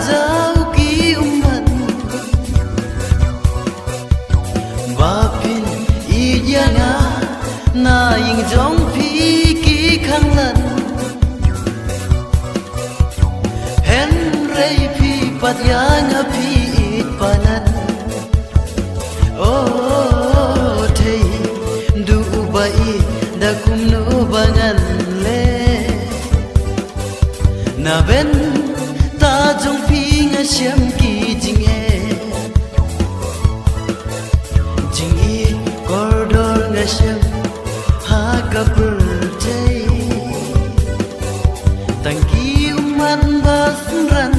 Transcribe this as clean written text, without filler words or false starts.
jauh ki umman Bapin iyanga na ying jong phi ki khang lan Hen rei phi pat yang phi it panan Oh thei du bai da kum no bangan le Na ben ta jong phi nga siam ki jing e Jing e corridor nga siam ha ka birthday Tang ki man bas ran